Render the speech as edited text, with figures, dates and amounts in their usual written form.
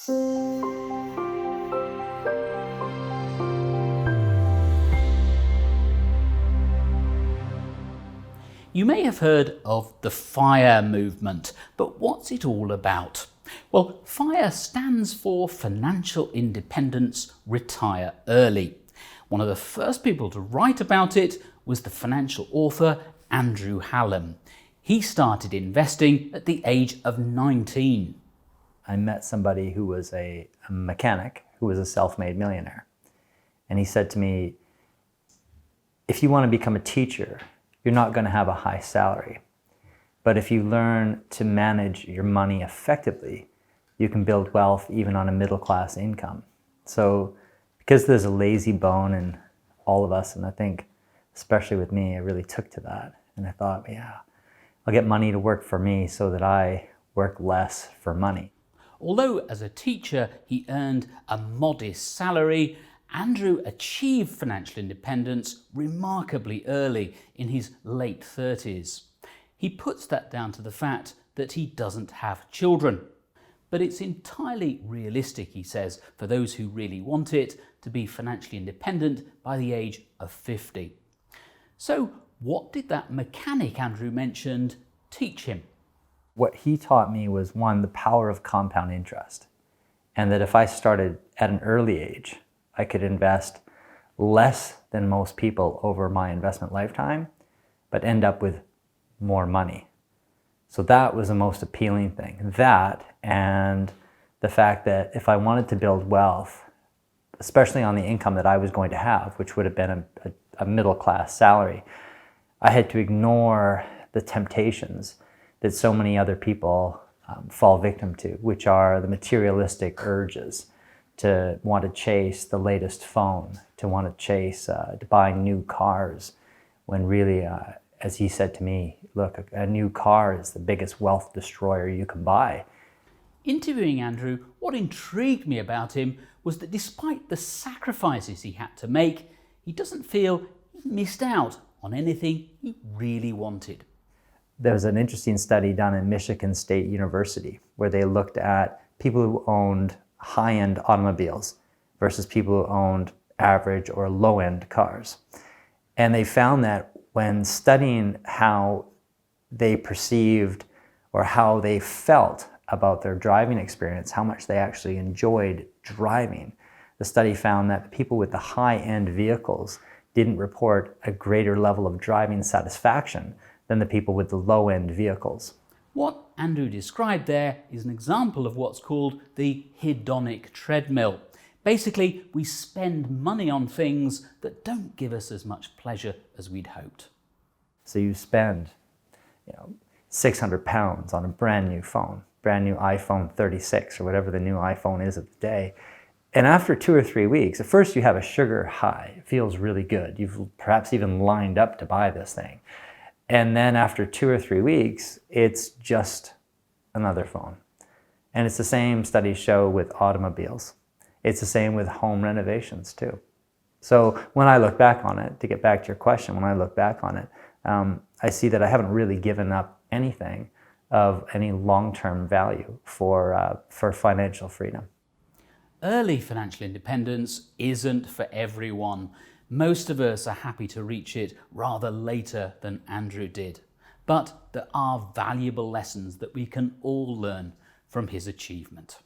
You may have heard of the FIRE movement, but what's it all about? Well, FIRE stands for Financial Independence, Retire Early. One of the first people to write about it was the financial author Andrew Hallam. He started investing at the age of 19. I met somebody who was a mechanic who was a self-made millionaire. And he said to me, if you want to become a teacher, you're not going to have a high salary. But if you learn to manage your money effectively, you can build wealth even on a middle-class income. So because there's a lazy bone in all of us, and I think especially with me, I really took to that. And I thought, yeah, I'll get money to work for me so that I work less for money. Although as a teacher he earned a modest salary, Andrew achieved financial independence remarkably early, in his late 30s. He puts that down to the fact that he doesn't have children. But it's entirely realistic, he says, for those who really want it, to be financially independent by the age of 50. So what did that mechanic Andrew mentioned teach him? What he taught me was, one, the power of compound interest. And that if I started at an early age, I could invest less than most people over my investment lifetime, but end up with more money. So that was the most appealing thing. That, and the fact that if I wanted to build wealth, especially on the income that I was going to have, which would have been a middle-class salary, I had to ignore the temptations that so many other people fall victim to, which are the materialistic urges to want to chase the latest phone, to want to chase to buy new cars, when really, as he said to me, look, a new car is the biggest wealth destroyer you can buy. Interviewing Andrew, what intrigued me about him was that despite the sacrifices he had to make, he doesn't feel he missed out on anything he really wanted. There was an interesting study done in Michigan State University where they looked at people who owned high-end automobiles versus people who owned average or low-end cars. And they found that when studying how they perceived or how they felt about their driving experience, how much they actually enjoyed driving, the study found that people with the high-end vehicles didn't report a greater level of driving satisfaction than the people with the low-end vehicles. What Andrew described there is an example of what's called the hedonic treadmill. Basically, we spend money on things that don't give us as much pleasure as we'd hoped. So you spend, £600 on a brand new phone, brand new iPhone 36 or whatever the new iPhone is of the day. And after 2 or 3 weeks, at first you have a sugar high. It feels really good. You've perhaps even lined up to buy this thing. And then after 2 or 3 weeks, it's just another phone. And it's the same studies show with automobiles. It's the same with home renovations too. So when I look back on it, to get back to your question, when I look back on it, I see that I haven't really given up anything of any long-term value for financial freedom. Early financial independence isn't for everyone. Most of us are happy to reach it rather later than Andrew did. But there are valuable lessons that we can all learn from his achievement.